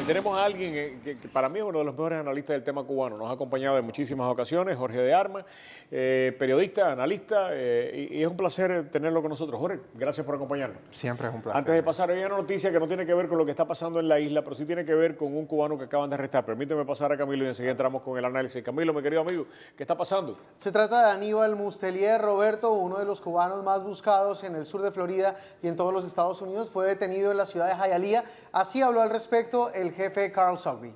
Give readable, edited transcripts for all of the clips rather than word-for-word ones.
Tenemos a alguien que para mí es uno de los mejores analistas del tema cubano. Nos ha acompañado en muchísimas ocasiones, Jorge de Armas, periodista, analista, y es un placer tenerlo con nosotros. Jorge, gracias por acompañarnos. Siempre es un placer. Antes de pasar, hay una noticia que no tiene que ver con lo que está pasando en la isla, pero sí tiene que ver con un cubano que acaban de arrestar. Permíteme pasar a Camilo y enseguida entramos con el análisis. Camilo, mi querido amigo, ¿qué está pasando? Se trata de Aníbal Mustelier Roberto, uno de los cubanos más buscados en el sur de Florida y en todos los Estados Unidos. Fue detenido en la ciudad de Hialeah. Así habló al respecto el jefe Carl Sogby.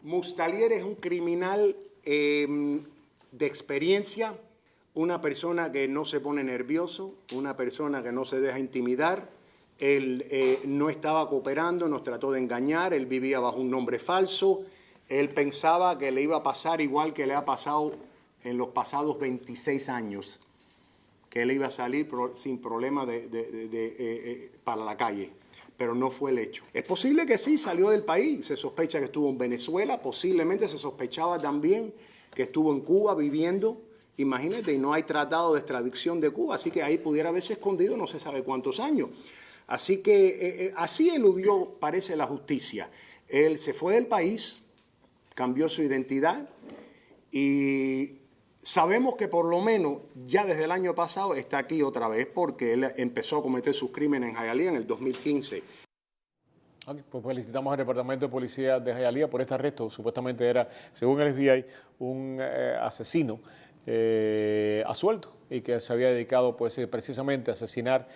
Mustelier es un criminal de experiencia, una persona que no se pone nervioso, una persona que no se deja intimidar. Él no estaba cooperando, nos trató de engañar, él vivía bajo un nombre falso, él pensaba que le iba a pasar igual que le ha pasado en los pasados 26 años, que él iba a salir sin problema para la calle. Pero no fue el hecho. Es posible que sí, salió del país. Se sospecha que estuvo en Venezuela, posiblemente se sospechaba también que estuvo en Cuba viviendo. Imagínate, y no hay tratado de extradición de Cuba, así que ahí pudiera haberse escondido no se sabe cuántos años. Así que así eludió, parece, la justicia. Él se fue del país, cambió su identidad y sabemos que por lo menos ya desde el año pasado está aquí otra vez porque él empezó a cometer sus crímenes en Hialeah en el 2015. Okay, pues felicitamos al Departamento de Policía de Hialeah por este arresto. Supuestamente era, según el FBI, un asesino a sueldo y que se había dedicado pues, precisamente a asesinar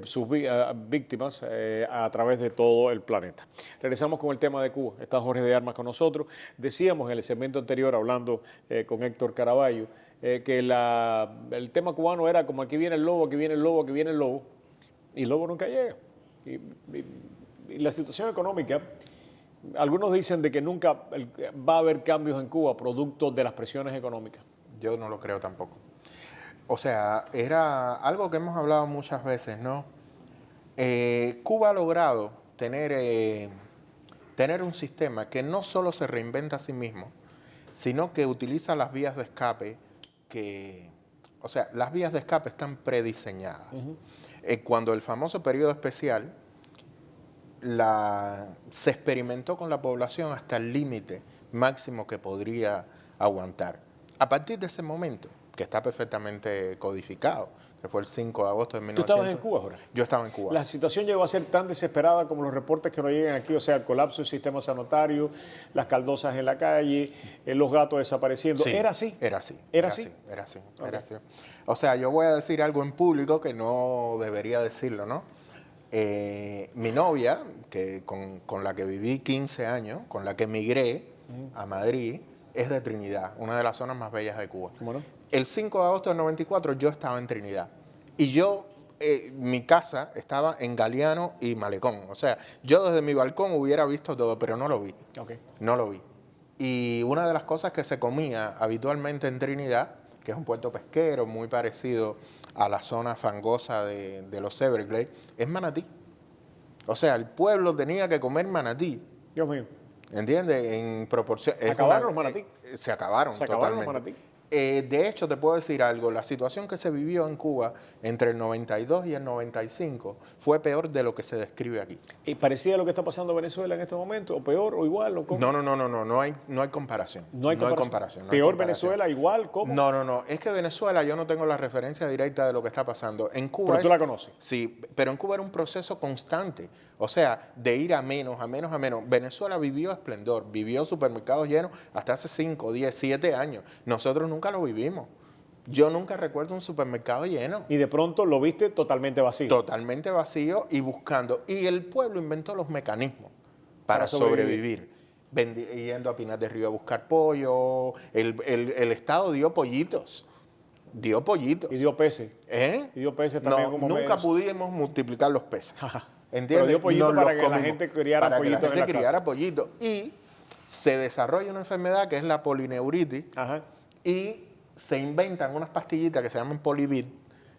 sus víctimas a través de todo el planeta. Regresamos con el tema de Cuba. Está Jorge de Armas con nosotros. Decíamos en el segmento anterior, hablando con Héctor Caraballo, que el tema cubano era como aquí viene el lobo, aquí viene el lobo, aquí viene el lobo, y el lobo nunca llega. Y la situación económica, algunos dicen de que nunca va a haber cambios en Cuba producto de las presiones económicas. Yo no lo creo tampoco. O sea, era algo que hemos hablado muchas veces, ¿no? Cuba ha logrado tener un sistema que no solo se reinventa a sí mismo, sino que utiliza las vías de escape o sea, las vías de escape están prediseñadas. Cuando el famoso periodo especial se experimentó con la población hasta el límite máximo que podría aguantar. A partir de ese momento, que está perfectamente codificado, que fue el 5 de agosto de 1900. ¿Tú estabas en Cuba, Jorge? Yo estaba en Cuba. La situación llegó a ser tan desesperada como los reportes que nos llegan aquí, o sea, el colapso del sistema sanitario, las caldosas en la calle, los gatos desapareciendo. Sí, ¿Era así? Era así. ¿Era así? Era así. Okay. Era así. O sea, yo voy a decir algo en público que no debería decirlo, ¿no? Mi novia, con la que viví 15 años, con la que emigré a Madrid, es de Trinidad, una de las zonas más bellas de Cuba. ¿Cómo no? El 5 de agosto del 94 yo estaba en Trinidad y mi casa estaba en Galeano y Malecón. O sea, yo desde mi balcón hubiera visto todo, pero no lo vi. Okay. No lo vi. Y una de las cosas que se comía habitualmente en Trinidad, que es un puerto pesquero muy parecido a la zona fangosa de los Everglades, es manatí. O sea, el pueblo tenía que comer manatí. Dios mío. ¿Entiendes? En proporción. ¿Se acabaron los manatí? Se acabaron ¿Se acabaron los totalmente. manatí? De hecho, te puedo decir algo, la situación que se vivió en Cuba entre el 92 y el 95 fue peor de lo que se describe aquí. ¿Y parecía lo que está pasando en Venezuela en este momento? ¿O peor o igual? ¿O cómo? No hay comparación. No hay comparación. No hay ¿Peor comparación. Venezuela, igual? ¿Cómo? No, es que Venezuela yo no tengo la referencia directa de lo que está pasando. En Cuba ¿Pero tú la conoces? Sí, pero en Cuba era un proceso constante, o sea, de ir a menos, a menos, a menos. Venezuela vivió esplendor, vivió supermercados llenos hasta hace 5, 10, 7 años. Nosotros nunca lo vivimos. Yo nunca recuerdo un supermercado lleno. Y de pronto lo viste totalmente vacío. Totalmente vacío y buscando. Y el pueblo inventó los mecanismos para sobrevivir. Yendo a Pinar del Río a buscar pollo. El Estado dio pollitos. Dio pollitos. Y dio peces. Y dio peces también como nunca medios. pudimos multiplicar los peces. ¿Entiendes? Pero dio pollitos Nos para los que la comimos. gente criara Para que pollitos la en gente la criara casa. pollitos. Y se desarrolla una enfermedad que es la polineuritis. Ajá. Y se inventan unas pastillitas que se llaman Polivit,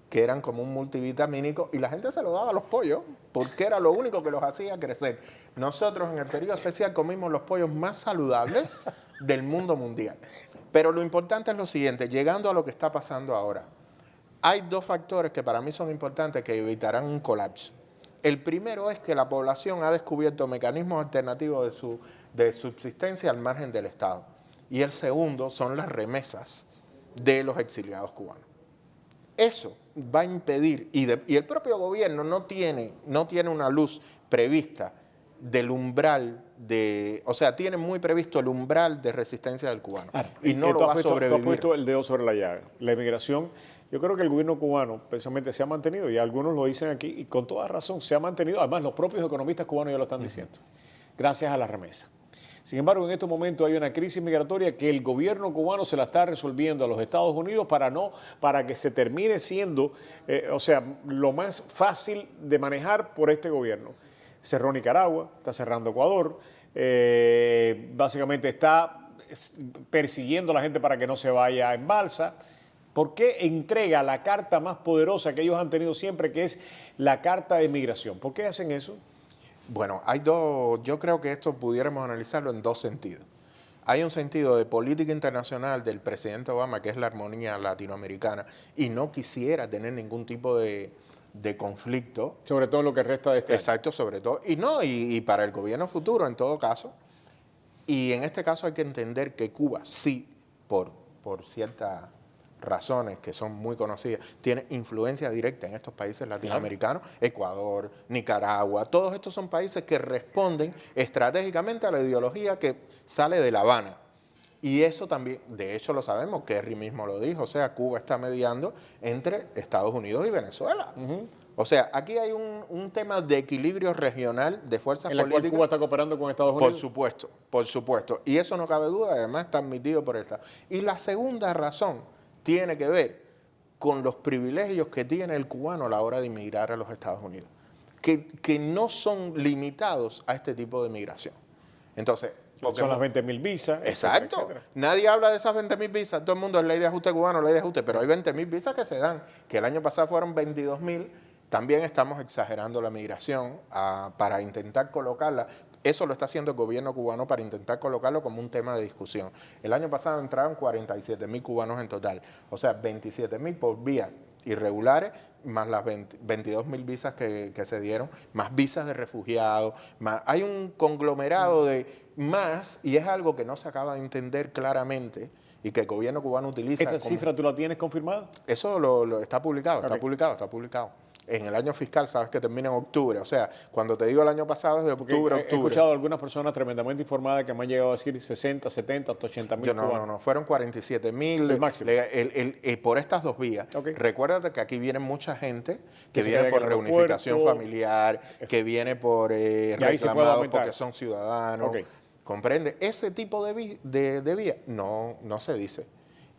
que eran como un multivitamínico, y la gente se lo daba a los pollos, porque era lo único que los hacía crecer. Nosotros en el periodo especial comimos los pollos más saludables del mundo mundial. Pero lo importante es lo siguiente, llegando a lo que está pasando ahora. hay dos factores que para mí son importantes que evitarán un colapso. El primero es que la población ha descubierto mecanismos alternativos de subsistencia al margen del Estado. Y el segundo son las remesas de los exiliados cubanos. Eso va a impedir, y el propio gobierno no tiene una luz prevista del umbral o sea, tiene muy previsto el umbral de resistencia del cubano. Y no lo va a sobrevivir. Tú has puesto el dedo sobre la llaga. La inmigración, yo creo que el gobierno cubano precisamente se ha mantenido, y algunos lo dicen aquí, y con toda razón, se ha mantenido, además los propios economistas cubanos ya lo están diciendo, gracias a la remesa. Sin embargo, en estos momentos hay una crisis migratoria que el gobierno cubano se la está resolviendo a los Estados Unidos para que se termine siendo, lo más fácil de manejar por este gobierno. Cerró Nicaragua, está cerrando Ecuador, básicamente está persiguiendo a la gente para que no se vaya en balsa. ¿Por qué entrega la carta más poderosa que ellos han tenido siempre, que es la carta de migración? ¿Por qué hacen eso? Bueno, yo creo que esto pudiéramos analizarlo en dos sentidos. Hay un sentido de política internacional del presidente Obama, que es la armonía latinoamericana, y no quisiera tener ningún tipo de conflicto. Sobre todo en lo que resta de este Exacto, sobre todo. Y para el gobierno futuro, en todo caso. Y en este caso hay que entender que Cuba sí, por ciertas razones que son muy conocidas, tiene influencia directa en estos países latinoamericanos, claro. Ecuador, Nicaragua, todos estos son países que responden estratégicamente a la ideología que sale de La Habana. Y eso también, de hecho lo sabemos, Kerry mismo lo dijo, o sea, Cuba está mediando entre Estados Unidos y Venezuela. O sea, aquí hay un tema de equilibrio regional de fuerzas políticas. ¿En la cual Cuba está cooperando con Estados Unidos? Por supuesto. Y eso no cabe duda, además está admitido por el Estado. Y la segunda razón tiene que ver con los privilegios que tiene el cubano a la hora de inmigrar a los Estados Unidos, que no son limitados a este tipo de migración. Entonces, son las 20.000 visas. Exacto. Etcétera. Nadie habla de esas 20.000 visas. Todo el mundo es ley de ajuste cubano, ley de ajuste, pero hay 20.000 visas que se dan, que el año pasado fueron 22.000. También estamos exagerando la migración para intentar colocarla. Eso lo está haciendo el gobierno cubano para intentar colocarlo como un tema de discusión. El año pasado entraron 47.000 cubanos en total, o sea, 27.000 por vías irregulares, más las 22.000 visas que se dieron, más visas de refugiados, hay un conglomerado de más, y es algo que no se acaba de entender claramente y que el gobierno cubano utiliza. ¿Esta cifra tú la tienes confirmada? Eso lo está publicado, okay. Está publicado. En el año fiscal, sabes que termina en octubre. O sea, cuando te digo el año pasado es de octubre a octubre. He escuchado a algunas personas tremendamente informadas que me han llegado a decir 60, 70, hasta 80.000 cubanos. No, fueron 47.000. El máximo. Por estas dos vías. Okay. Recuérdate que aquí viene mucha gente que viene por reunificación familiar, que viene por reclamados porque son ciudadanos. Okay. ¿Comprende? Ese tipo de vía no se dice.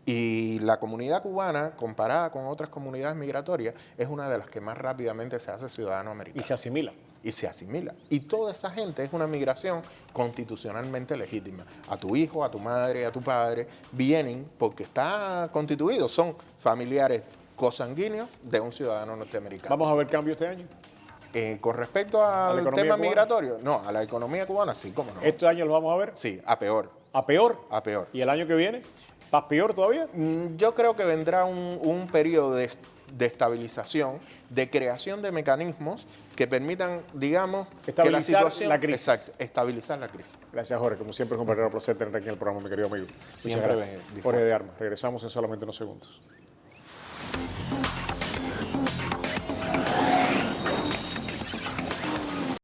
Y la comunidad cubana, comparada con otras comunidades migratorias, es una de las que más rápidamente se hace ciudadano americano. Y se asimila. Y toda esa gente es una migración constitucionalmente legítima. A tu hijo, a tu madre, a tu padre, vienen porque está constituido. Son familiares cosanguíneos de un ciudadano norteamericano. ¿Vamos a ver cambio este año? Con respecto al tema cubana? Migratorio, no, a la economía cubana sí, cómo no. ¿Este año lo vamos a ver? Sí, a peor. ¿A peor? A peor. ¿Y el año que viene? ¿Más peor todavía? Yo creo que vendrá un periodo de estabilización, de creación de mecanismos que permitan, digamos, que la situación... la crisis. Exacto, estabilizar la crisis. Gracias, Jorge. Como siempre es un verdadero placer tenerte aquí en el programa, mi querido amigo. Muchas Siempre gracias. Jorge de Armas. Regresamos en solamente unos segundos.